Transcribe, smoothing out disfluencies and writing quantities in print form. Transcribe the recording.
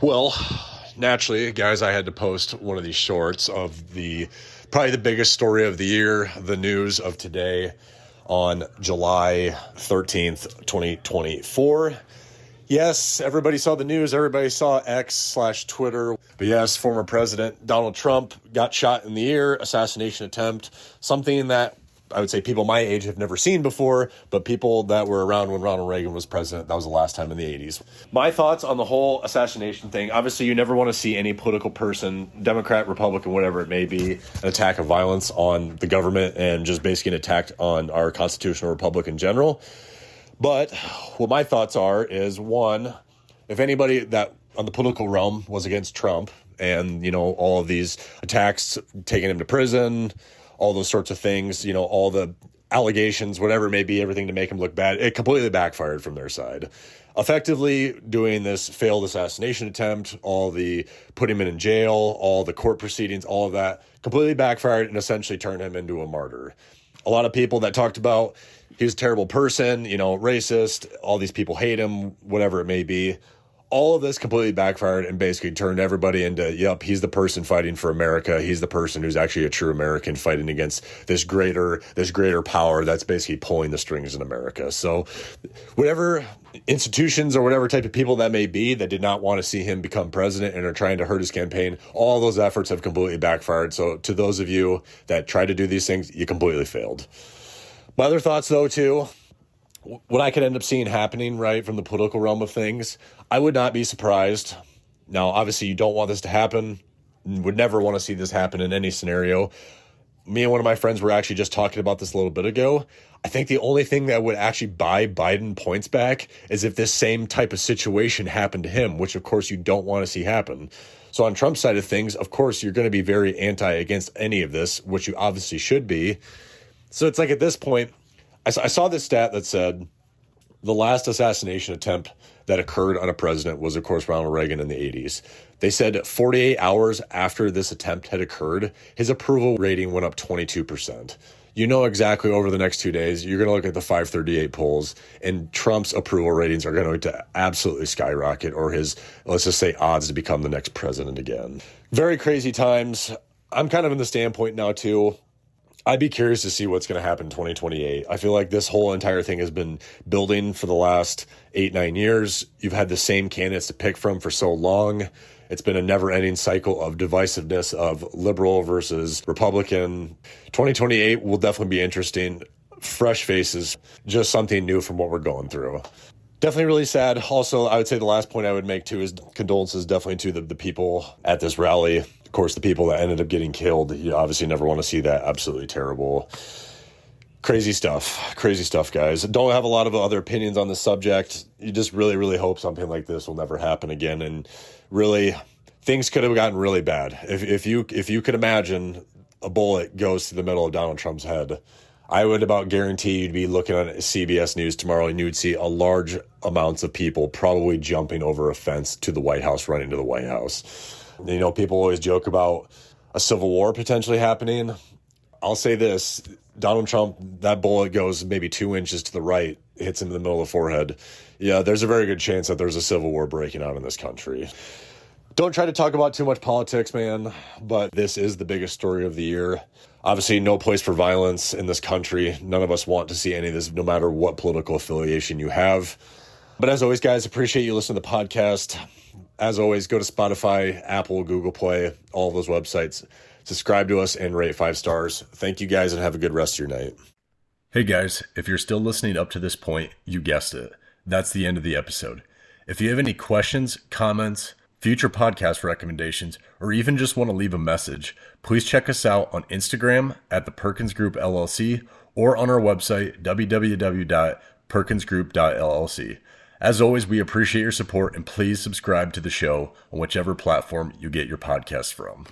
Well, naturally, guys, I had to post one of these shorts of probably the biggest story of the year, the news of today on July 13th, 2024. Yes, everybody saw the news. Everybody saw X/Twitter. But yes, former President Donald Trump got shot in the ear, assassination attempt, something that I would say people my age have never seen before, but people that were around when Ronald Reagan was president, that was the last time in the 80s. My thoughts on the whole assassination thing, obviously you never want to see any political person, Democrat, Republican, whatever it may be, an attack of violence on the government and just basically an attack on our constitutional republic in general. But what my thoughts are is, one, if anybody that on the political realm was against Trump and, all of these attacks, taking him to prison, all those sorts of things, all the allegations, whatever it may be, everything to make him look bad, it completely backfired from their side. Effectively doing this failed assassination attempt, all the put him in jail, all the court proceedings, all of that completely backfired and essentially turned him into a martyr. A lot of people that talked about he's a terrible person, racist, all these people hate him, whatever it may be. All of this completely backfired and basically turned everybody into, yep, he's the person fighting for America. He's the person who's actually a true American fighting against this greater power that's basically pulling the strings in America. So whatever institutions or whatever type of people that may be that did not want to see him become president and are trying to hurt his campaign, all those efforts have completely backfired. So to those of you that try to do these things, you completely failed. My other thoughts, though, too, what I could end up seeing happening, right, from the political realm of things, I would not be surprised. Now, obviously, you don't want this to happen. Would never want to see this happen in any scenario. Me and one of my friends were actually just talking about this a little bit ago. I think the only thing that would actually buy Biden points back is if this same type of situation happened to him, which, of course, you don't want to see happen. So on Trump's side of things, of course, you're going to be very against any of this, which you obviously should be. So it's like at this point, I saw this stat that said the last assassination attempt that occurred on a president was, of course, Ronald Reagan in the 80s. They said 48 hours after this attempt had occurred, his approval rating went up 22%. You know exactly over the next 2 days, you're going to look at the 538 polls, and Trump's approval ratings are going to absolutely skyrocket, or his, let's just say, odds to become the next president again. Very crazy times. I'm kind of in the standpoint now, too. I'd be curious to see what's going to happen in 2028. I feel like this whole entire thing has been building for the last 8-9 years. You've had the same candidates to pick from for so long. It's been a never-ending cycle of divisiveness of liberal versus Republican. 2028 will definitely be interesting. Fresh faces, just something new from what we're going through. Definitely really sad. Also, I would say the last point I would make, too, is condolences definitely to the people at this rally. Of course, the people that ended up getting killed, you obviously never want to see that. Absolutely terrible. Crazy stuff, guys. Don't have a lot of other opinions on the subject. You just really, really hope something like this will never happen again. And really, things could have gotten really bad. If you could imagine a bullet goes to the middle of Donald Trump's head, I would about guarantee you'd be looking at CBS News tomorrow and you would see a large amounts of people probably jumping over a fence to the White House, running to the White House. People always joke about a civil war potentially happening. I'll say this, Donald Trump, that bullet goes maybe 2 inches to the right, hits him in the middle of the forehead. Yeah, there's a very good chance that there's a civil war breaking out in this country. Don't try to talk about too much politics, man, but this is the biggest story of the year. Obviously, no place for violence in this country. None of us want to see any of this, no matter what political affiliation you have. But as always, guys, appreciate you listening to the podcast. As always, go to Spotify, Apple, Google Play, all of those websites. Subscribe to us and rate 5 stars. Thank you, guys, and have a good rest of your night. Hey, guys, if you're still listening up to this point, you guessed it. That's the end of the episode. If you have any questions, comments, future podcast recommendations, or even just want to leave a message, please check us out on Instagram at the Perkins Group LLC or on our website, www.perkinsgroup.llc. As always, we appreciate your support, and please subscribe to the show on whichever platform you get your podcasts from.